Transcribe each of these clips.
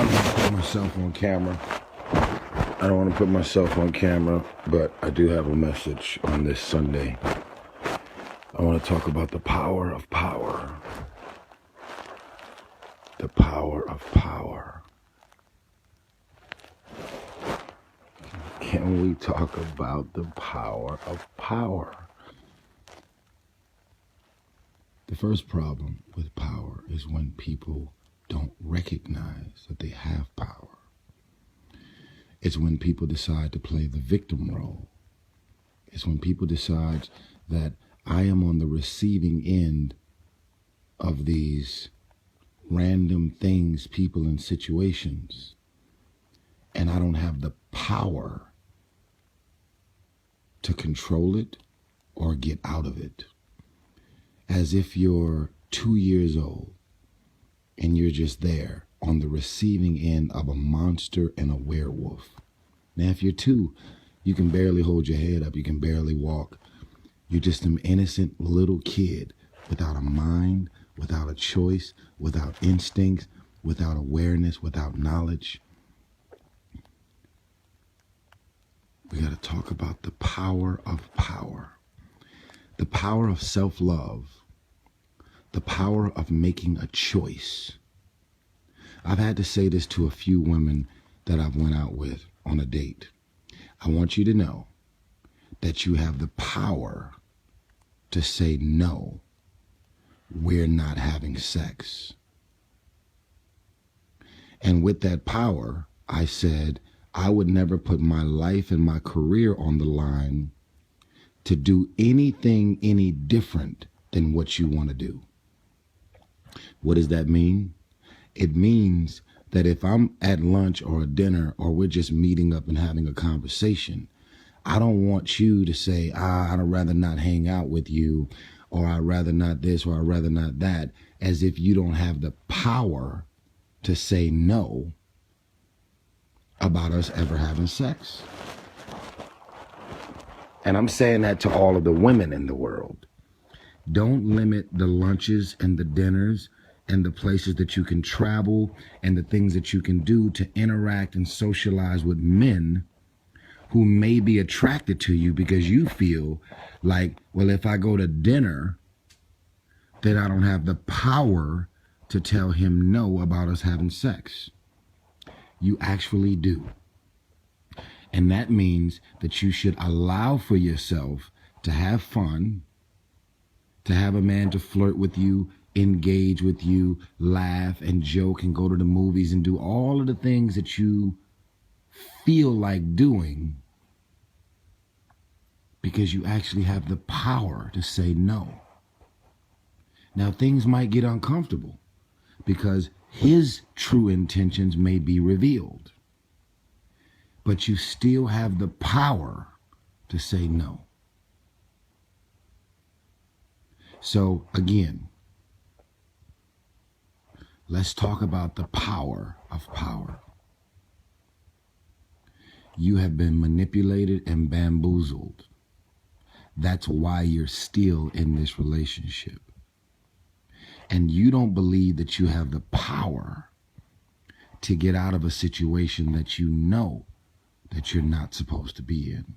put myself on camera. I don't want to put myself on camera, but I do have a message on this Sunday. I want to talk about the power of power. The power of power. Can we talk about the power of power? The first problem with power is when people don't recognize that they have power. It's when people decide to play the victim role. It's when people decide that I am on the receiving end of these random things, people, and situations, and I don't have the power to control it or get out of it. As if you're 2 years old and you're just there on the receiving end of a monster and a werewolf. Now, if you're 2, you can barely hold your head up. You can barely walk. You're just an innocent little kid without a mind, without a choice, without instincts, without awareness, without knowledge. We got to talk about the power of power. The power of self-love. The power of making a choice. I've had to say this to a few women that I've went out with on a date. I want you to know that you have the power to say no, we're not having sex. And with that power, I said, I would never put my life and my career on the line to do anything any different than what you want to do. What does that mean? It means that if I'm at lunch or a dinner or we're just meeting up and having a conversation, I don't want you to say, I'd rather not hang out with you, or I'd rather not this, or I'd rather not that, as if you don't have the power to say no about us ever having sex. And I'm saying that to all of the women in the world. Don't limit the lunches and the dinners and the places that you can travel and the things that you can do to interact and socialize with men who may be attracted to you because you feel like, well, if I go to dinner, then I don't have the power to tell him no about us having sex. You actually do. And that means that you should allow for yourself to have fun, to have a man to flirt with you, engage with you, laugh and joke and go to the movies and do all of the things that you feel like doing, because you actually have the power to say no. Now, things might get uncomfortable because his true intentions may be revealed, but you still have the power to say no. So again, let's talk about the power of power. You have been manipulated and bamboozled. That's why you're still in this relationship. And you don't believe that you have the power to get out of a situation that you know that you're not supposed to be in.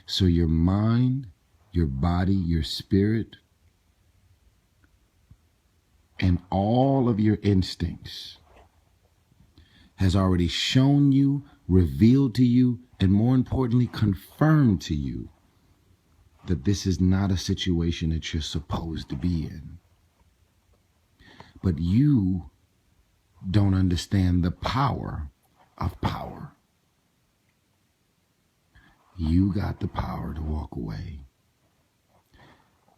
So your mind, your body, your spirit, and all of your instincts has already shown you, revealed to you, and more importantly, confirmed to you that this is not a situation that you're supposed to be in. But you don't understand the power of power. You got the power to walk away.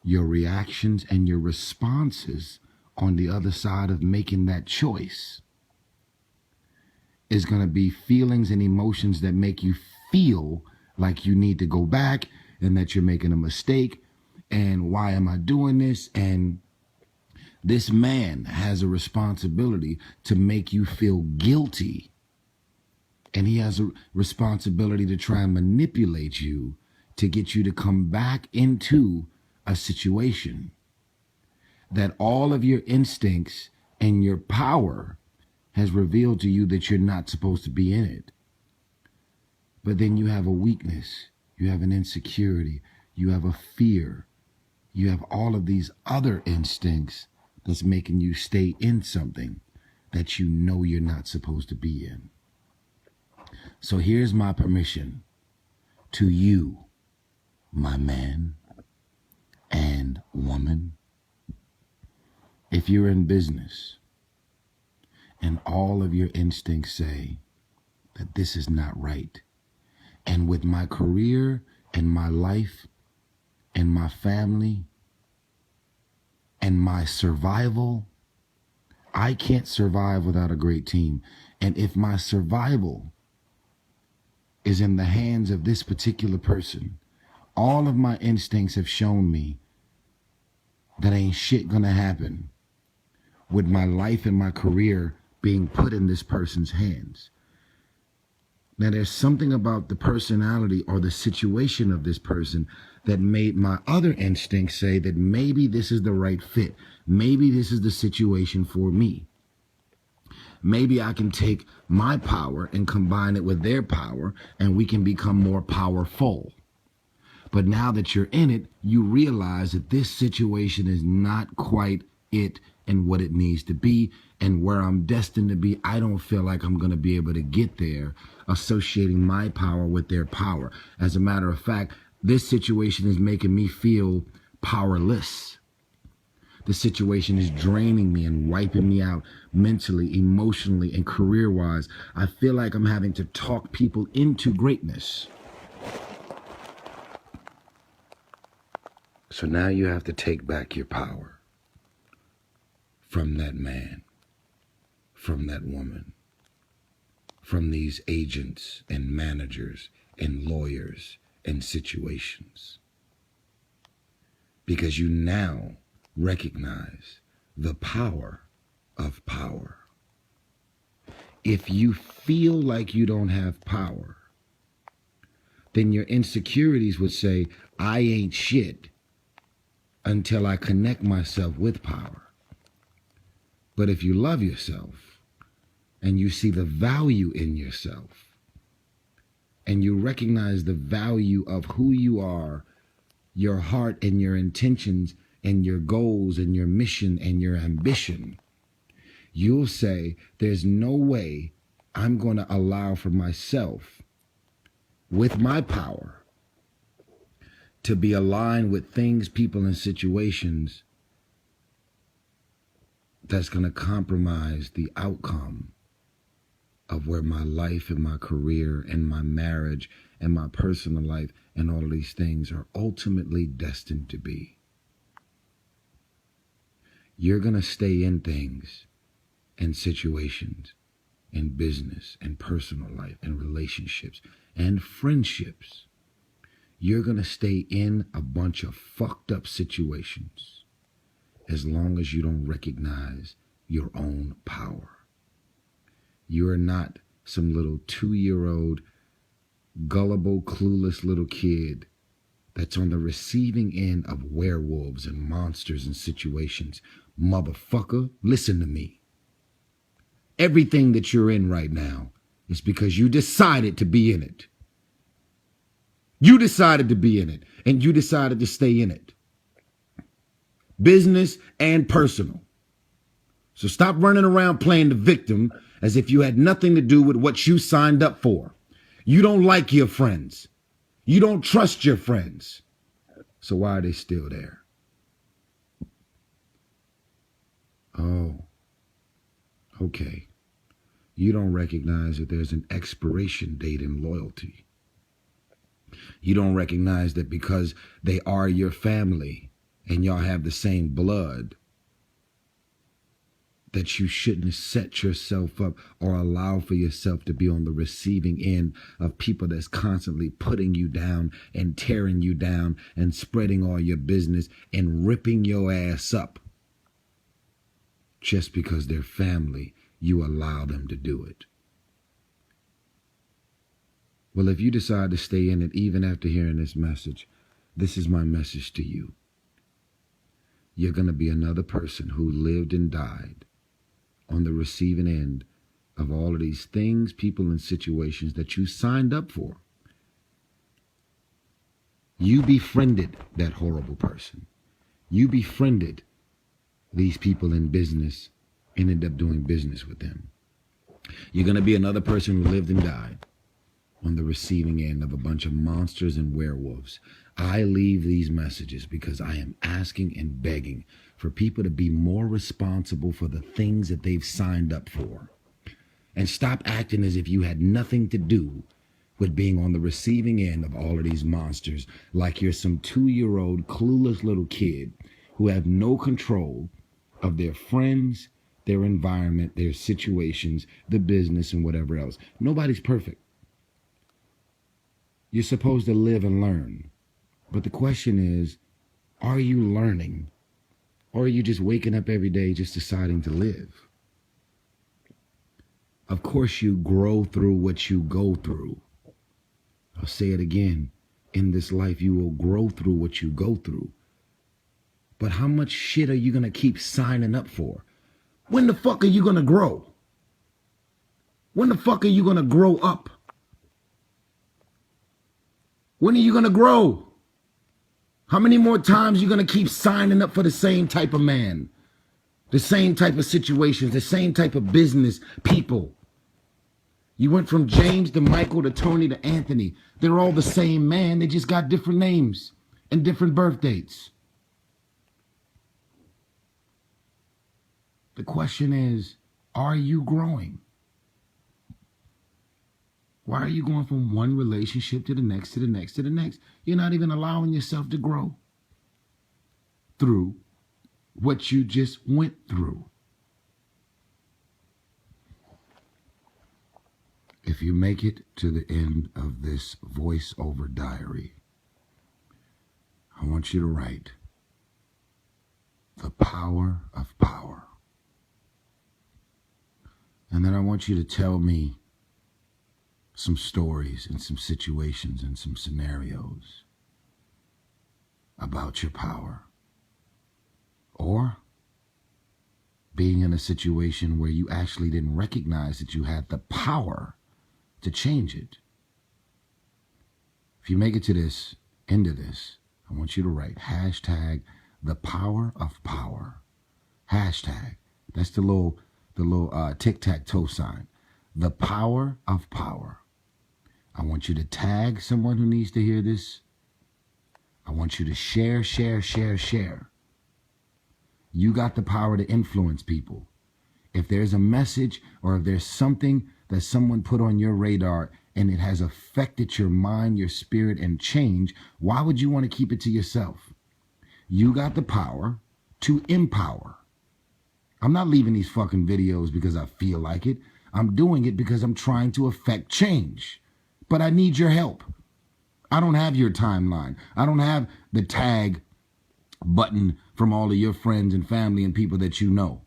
Your reactions and your responses on the other side of making that choice is going to be feelings and emotions that make you feel like you need to go back and that you're making a mistake and why am I doing this? And this man has a responsibility to make you feel guilty, and he has a responsibility to try and manipulate you to get you to come back into a situation that all of your instincts and your power has revealed to you that you're not supposed to be in it. But then you have a weakness, you have an insecurity, you have a fear, you have all of these other instincts that's making you stay in something that you know you're not supposed to be in. So here's my permission to you, my man and woman. If you're in business and all of your instincts say that this is not right, and with my career and my life and my family and my survival, I can't survive without a great team. And if my survival is in the hands of this particular person, all of my instincts have shown me that ain't shit gonna happen with my life and my career being put in this person's hands. Now, there's something about the personality or the situation of this person that made my other instincts say that maybe this is the right fit. Maybe this is the situation for me. Maybe I can take my power and combine it with their power, and we can become more powerful. But now that you're in it, you realize that this situation is not quite it and what it needs to be, and where I'm destined to be, I don't feel like I'm going to be able to get there, associating my power with their power. As a matter of fact, this situation is making me feel powerless. The situation is draining me and wiping me out mentally, emotionally, and career-wise. I feel like I'm having to talk people into greatness. So now you have to take back your power from that man, from that woman, from these agents and managers and lawyers and situations. Because you now recognize the power of power. If you feel like you don't have power, then your insecurities would say, I ain't shit until I connect myself with power. But if you love yourself and you see the value in yourself and you recognize the value of who you are, your heart and your intentions and your goals and your mission and your ambition, you'll say, there's no way I'm going to allow for myself with my power to be aligned with things, people, and situations that's going to compromise the outcome of where my life and my career and my marriage and my personal life and all of these things are ultimately destined to be. You're going to stay in things and situations and business and personal life and relationships and friendships. You're going to stay in a bunch of fucked up situations as long as you don't recognize your own power. You are not some little 2-year-old, gullible, clueless little kid that's on the receiving end of werewolves and monsters and situations. Motherfucker, listen to me. Everything that you're in right now is because you decided to be in it. You decided to be in it, and you decided to stay in it. Business and personal. So stop running around playing the victim as if you had nothing to do with what you signed up for. You don't like your friends. You don't trust your friends. So why are they still there? Oh, okay. You don't recognize that there's an expiration date in loyalty. You don't recognize that because they are your family and y'all have the same blood, that you shouldn't set yourself up or allow for yourself to be on the receiving end of people that's constantly putting you down and tearing you down and spreading all your business and ripping your ass up. Just because they're family, you allow them to do it. Well, if you decide to stay in it even after hearing this message, this is my message to you. You're going to be another person who lived and died on the receiving end of all of these things, people, and situations that you signed up for. You befriended that horrible person. You befriended these people in business and ended up doing business with them. You're going to be another person who lived and died on the receiving end of a bunch of monsters and werewolves. I leave these messages because I am asking and begging for people to be more responsible for the things that they've signed up for. And stop acting as if you had nothing to do with being on the receiving end of all of these monsters, like you're some 2-year-old clueless little kid who have no control of their friends, their environment, their situations, the business, and whatever else. Nobody's perfect. You're supposed to live and learn. But the question is, are you learning? Or are you just waking up every day just deciding to live? Of course you grow through what you go through. I'll say it again. In this life, you will grow through what you go through. But how much shit are you going to keep signing up for? When the fuck are you going to grow? When the fuck are you going to grow up? When are you going to grow? How many more times are you going to keep signing up for the same type of man? The same type of situations, the same type of business people. You went from James to Michael to Tony to Anthony. They're all the same man. They just got different names and different birth dates. The question is, are you growing? Why are you going from one relationship to the next, to the next, to the next? You're not even allowing yourself to grow through what you just went through. If you make it to the end of this voiceover diary, I want you to write the power of power. And then I want you to tell me some stories and some situations and some scenarios about your power. Or being in a situation where you actually didn't recognize that you had the power to change it. If you make it to this, end of this, I want you to write hashtag the power of power. Hashtag. That's the little tic-tac-toe sign. The power of power. I want you to tag someone who needs to hear this. I want you to share. You got the power to influence people. If there's a message or if there's something that someone put on your radar and it has affected your mind, your spirit, and change, why would you want to keep it to yourself? You got the power to empower. I'm not leaving these fucking videos because I feel like it. I'm doing it because I'm trying to affect change. But I need your help. I don't have your timeline. I don't have the tag button from all of your friends and family and people that you know.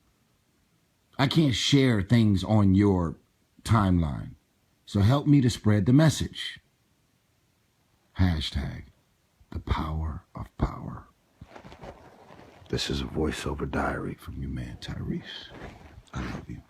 I can't share things on your timeline. So help me to spread the message. Hashtag the power of power. This is a voiceover diary from your man Tyrese. I love you.